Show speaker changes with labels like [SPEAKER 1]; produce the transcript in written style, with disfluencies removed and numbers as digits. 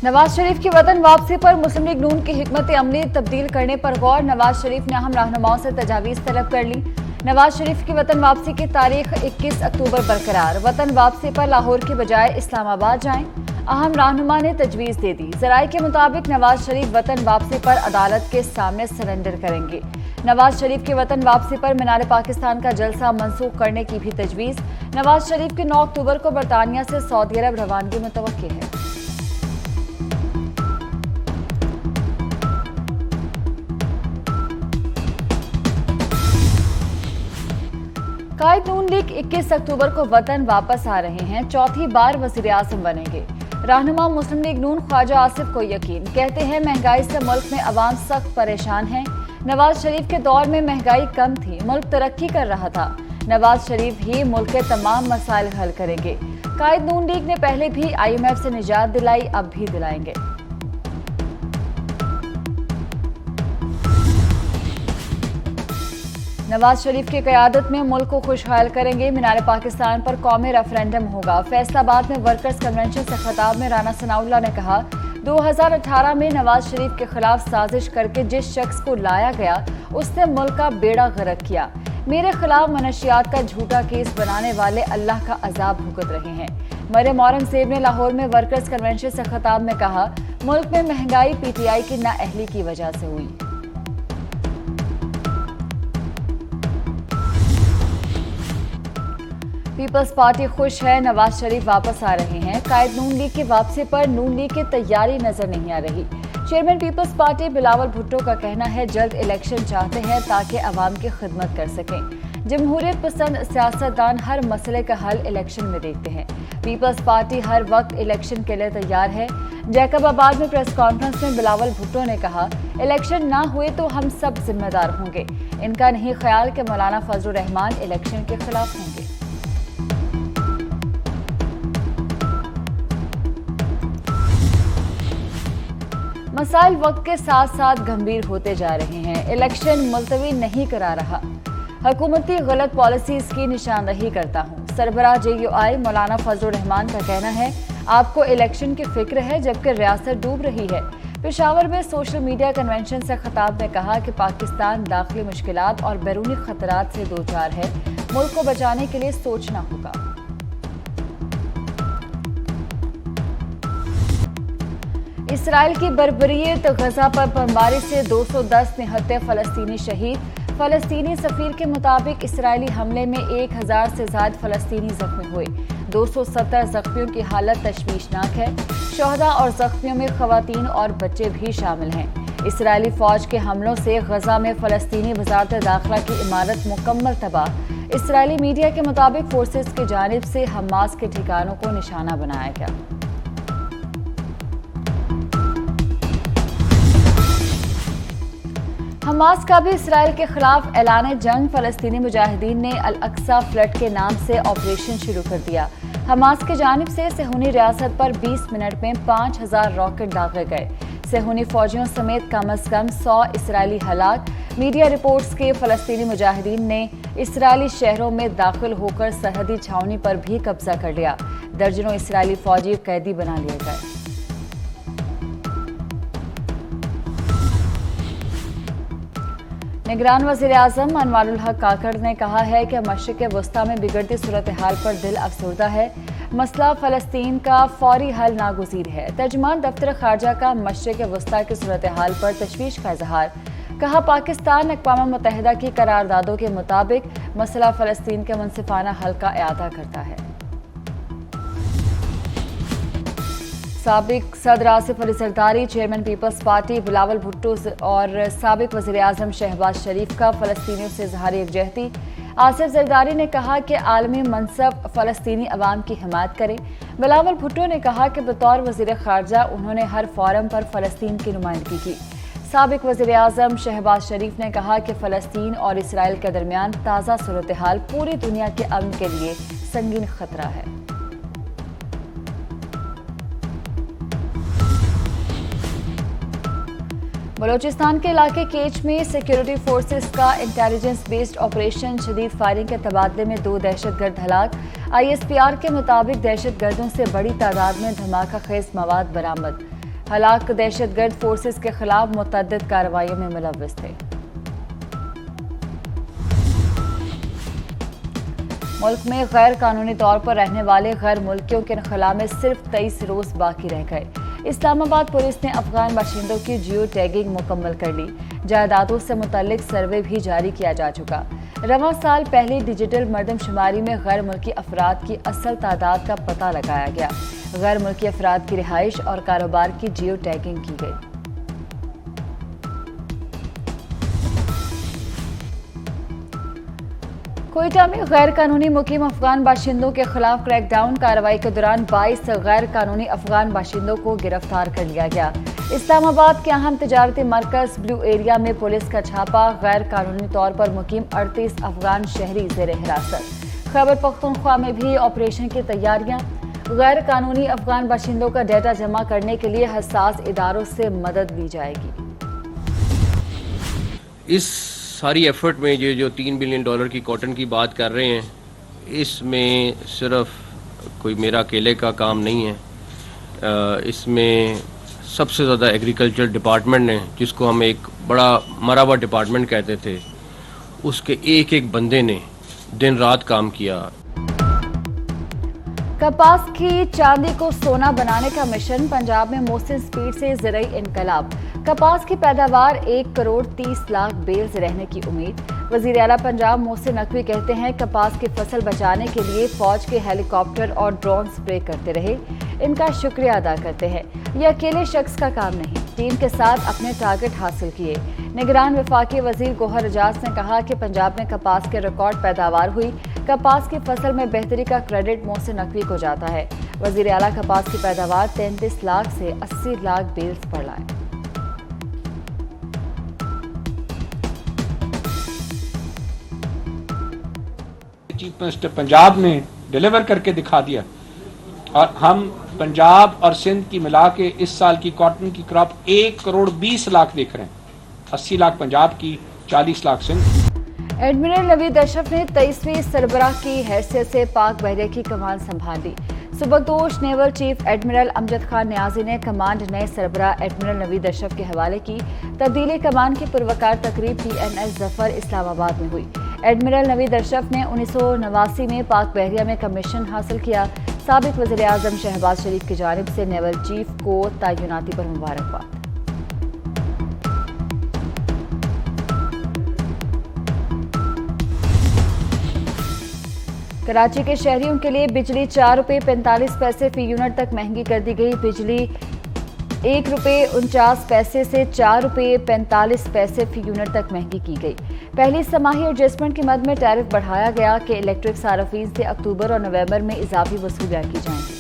[SPEAKER 1] नवाज शरीफ की वतन वापसी पर मुस्लिम लीग नून की हिकमत अमली तब्दील करने पर गौर। नवाज शरीफ ने अहम रहनुमाओं से तजावीज़ तलब कर ली। नवाज शरीफ की वतन वापसी की तारीख 21 अक्टूबर बरकरार। वतन वापसी पर लाहौर की बजाय इस्लामाबाद जाएं, अहम रहनुमा ने तजवीज़ दे दी। ज़राए के मुताबिक नवाज शरीफ वतन वापसी पर अदालत के सामने सरेंडर करेंगे। नवाज शरीफ की वतन वापसी पर मीनार पाकिस्तान का जलसा मनसूख करने की भी तजवीज़। नवाज शरीफ की 9 अक्टूबर को बरतानिया से सऊदी अरब रवानगी मुतवक्की है। कायद नून लीग 21 अक्टूबर को वतन वापस आ रहे हैं, चौथी बार वज़ीर-ए-आज़म बनेंगे। रहनुमा मुस्लिम लीग नून ख्वाजा आसिफ को यकीन, कहते हैं महंगाई से मुल्क में अवाम सख्त परेशान है। नवाज शरीफ के दौर में महंगाई कम थी, मुल्क तरक्की कर रहा था। नवाज शरीफ ही मुल्क के तमाम मसाइल हल करेंगे। कायद नून लीग ने पहले भी IMF से निजात दिलाई, अब भी दिलाएंगे। नवाज शरीफ की क़यादत में मुल्क को खुशहाल करेंगे। मीनार पाकिस्तान पर कौमी रेफरेंडम होगा। फैसलाबाद में वर्कर्स कन्वेंशन से खिताब में राना सनाउल्लाह ने कहा, 2018 में नवाज शरीफ के खिलाफ साजिश करके जिस शख्स को लाया गया उसने मुल्क का बेड़ा गर्क किया। मेरे खिलाफ मनशियात का झूठा केस बनाने वाले अल्लाह का अजाब भुगत रहे हैं। मरियम औरंगजेब ने लाहौर में वर्कर्स कन्वेंशन से खिताब में कहा, मुल्क में महंगाई PTI की नाअहली की वजह से हुई। पीपल्स पार्टी खुश है, नवाज शरीफ वापस आ रहे हैं। कायद नून लीग की वापसी पर नून लीग की तैयारी नजर नहीं आ रही। चेयरमैन पीपल्स पार्टी बिलावल भुट्टो का कहना है, जल्द इलेक्शन चाहते हैं ताकि अवाम की खिदमत कर सकें। जमहूरियत पसंद सियासतदान हर मसले का हल इलेक्शन में देखते हैं। पीपल्स पार्टी हर वक्त इलेक्शन के लिए तैयार है। जैकबाबाद में प्रेस कॉन्फ्रेंस में बिलावल भुट्टो ने कहा, इलेक्शन ना हुए तो हम सब जिम्मेदार होंगे। इनका नहीं ख्याल कि मौलाना फजलुर रहमान इलेक्शन के खिलाफ होंगे। मसाइल वक्त के साथ साथ गंभीर होते जा रहे हैं। इलेक्शन मुलतवी नहीं करा रहा। हुकूमती गलत पॉलिसीज की निशानदही करता हूँ। सरबराह JUI मौलाना फजलुर रहमान का कहना है, आपको इलेक्शन की फिक्र है जबकि रियासत डूब रही है। पेशावर में सोशल मीडिया कन्वेंशन से खिताब में कहा कि पाकिस्तान दाखिली मुश्किलात और बैरूनी खतरात से दो चार है। मुल्क को बचाने के लिए सोचना होगा। इसराइल की बर्बरियत, गजा पर बमबारी से 210 निहत्ते फलस्तीनी शहीद। फलस्तीनी सफीर के मुताबिक इसराइली हमले में 1000 से ज्यादा फलस्तीनी जख्मी हुए। 270 जख्मियों की हालत तशवीशनाक है। शहदा और जख्मियों में खवातीन और बच्चे भी शामिल हैं। इसराइली फौज के हमलों से गजा में फलस्तीनी वजारत दाखिला की इमारत मुकम्मल तबाह। इसराइली मीडिया के मुताबिक फोर्सेस की जानिब से हमास के ठिकानों को निशाना बनाया गया। हमास का भी इसराइल के खिलाफ ऐलान जंग। फलस्तीनी मुजाहिदीन ने अल अक्सा फ्लड के नाम से ऑपरेशन शुरू कर दिया। हमास की जानिब से सेहूनी रियासत पर 20 मिनट में 5000 रॉकेट दागे गए। सेहूनी फौजियों समेत कम अज कम 100 इसराइली हलाक। मीडिया रिपोर्ट्स के फलस्तीनी मुजाहिदीन ने इसराइली शहरों में दाखिल होकर सरहदी छावनी पर भी कब्जा कर लिया। दर्जनों इसराइली फौजी कैदी बना लिए गए। निगरान वज़ीर-ए-आज़म अनवारुल हक काकड़ ने कहा है कि मशरिक़ वस्ता में बिगड़ती सूरत हाल पर दिल अफसरदा है। मसला फ़लस्तीन का फौरी हल नागुज़ीर है। तर्जुमान दफ्तर ख़ारजा का मशरिक़ वस्ता की सूरत हाल पर तशवीश का इज़हार। कहा, पाकिस्तान अक़वाम मुत्तहिदा की करारदादों के मुताबिक मसला फ़लस्तीन के मुनसिफ़ाना हल का इआदा करता है। साबिक सदर आसिफ अली ज़रदारी, चेयरमैन पीपल्स पार्टी बिलावल भुट्टो और साबिक वज़ीर-ए-आज़म शहबाज शरीफ का फ़लस्तीनियों से इज़हार यकजहती। आसिफ ज़रदारी ने कहा कि आलमी मनसब फ़लस्तीनी अवाम की हिमायत करे। बिलावल भुट्टो ने कहा कि बतौर वज़ीर ख़ारजा उन्होंने हर फोरम पर फ़लस्तीन की नुमाइंदगी की। साबिक वज़ीर-ए-आज़म शहबाज शरीफ ने कहा कि फ़लस्तीन और इसराइल के दरमियान ताज़ा सूरत हाल पूरी दुनिया के अमन के लिए संगीन खतरा है। बलोचिस्तान के इलाके केच में सिक्योरिटी फोर्सेस का इंटेलिजेंस बेस्ड ऑपरेशन, शदीद फायरिंग के तबादले में 2 दहशतगर्द हलाक। ISPR के मुताबिक दहशतगर्दों से बड़ी तादाद में धमाका खेज मवाद बरामद। हलाक दहशतगर्द फोर्सेस के खिलाफ मुतअद्दिद कार्रवाइयों में मुलव्वस थे। मुल्क में गैर कानूनी तौर पर रहने वाले गैर मुल्कियों के इनखला में सिर्फ 23 रोज बाकी रह गए। इस्लामाबाद पुलिस ने अफगान बाशिंदों की जियो टैगिंग मुकम्मल कर ली। जायदादों से मुतल्लिक सर्वे भी जारी किया जा चुका। रवां साल पहली डिजिटल मर्दमशुमारी में गैर मुल्की अफराद की असल तादाद का पता लगाया गया। गैर मुल्की अफराद की रिहाइश और कारोबार की जियो टैगिंग की गई। कोयटा में गैर कानूनी मुकीम अफगान बाशिंदों के खिलाफ क्रैकडाउन कार्रवाई के दौरान 22 गैर कानूनी अफगान बाशिंदों को गिरफ्तार कर लिया गया। इस्लामाबाद के अहम तिजारती मरकज ब्लू एरिया में पुलिस का छापा, गैर कानूनी तौर पर मुकीम 38 अफगान शहरी जेर हिरासत। खैबर पख्तूनख्वा में भी ऑपरेशन की तैयारियां। गैर कानूनी अफगान बाशिंदों का डेटा जमा करने के लिए हसास इदारों से मदद ली जाएगी।
[SPEAKER 2] इस सारी एफर्ट में ये जो $3 बिलियन की कॉटन की बात कर रहे हैं, इसमें सिर्फ कोई मेरा अकेले का काम नहीं है। इसमें सबसे ज़्यादा एग्रीकल्चर डिपार्टमेंट ने, जिसको हम एक बड़ा मरा हुआ डिपार्टमेंट कहते थे, उसके एक एक बंदे ने दिन रात काम किया।
[SPEAKER 1] कपास की चांदी को सोना बनाने का मिशन, पंजाब में मौसम स्पीड से ज़राई इनकलाब। कपास की पैदावार 1 करोड़ 30 लाख बेल्स रहने की उम्मीद। वज़ीर आला पंजाब मोहसिन नकवी कहते हैं, कपास की फसल बचाने के लिए फौज के हेलीकॉप्टर और ड्रोन स्प्रे करते रहे, इनका शुक्रिया अदा करते हैं। ये अकेले शख्स का काम नहीं, टीम के साथ अपने टारगेट हासिल किए। निगरान वफाकी वजीर गोहर एजाज ने कहा कि पंजाब में कपास के रिकॉर्ड पैदावार हुई। कपास की फसल में बेहतरी का क्रेडिट मोहसिन नकवी को जाता है। वज़ीर आला कपास की पैदावार 33 लाख से 80 लाख बेल्स पर लाए।
[SPEAKER 3] चीफ मिनिस्टर पंजाब ने डिलीवर करके दिखा दिया और हम पंजाब और सिंध की मिला के इस साल की कॉटन की क्रॉप 1 करोड़ 20 लाख देख रहे हैं। 80 लाख पंजाब की, 40 लाख सिंध।
[SPEAKER 1] एडमिरल नवीद अशरफ ने 23वीं सरबराह की हैसियत से पाक बहरिया की कमान संभाली। सुबकदोश naval chief admiral Amjad Khan Niazi ने कमांड नए सरबराह एडमिरल नवीद अशरफ के हवाले की। तब्दीली कमान की पुरवकार तकरीब PNS जफर इस्लामाबाद में हुई। एडमिरल नवीद अशरफ ने 1989 में पाक बहरिया में कमीशन हासिल किया। साबिक वज़ीर आज़म शहबाज शरीफ की जानिब से नेवल चीफ को तैनाती पर मुबारकबाद। कराची के शहरियों के लिए बिजली 4 रुपये 45 पैसे फी यूनिट तक महंगी कर दी गई। बिजली 1 रुपये 49 पैसे से 4 रुपये 45 पैसे फी यूनिट तक महंगी की गई। पहली समाही एडजस्टमेंट की मद में टैरिफ बढ़ाया गया कि इलेक्ट्रिक सार्फिन से अक्टूबर और नवंबर में इजाफी वसूलियां की जाएंगी।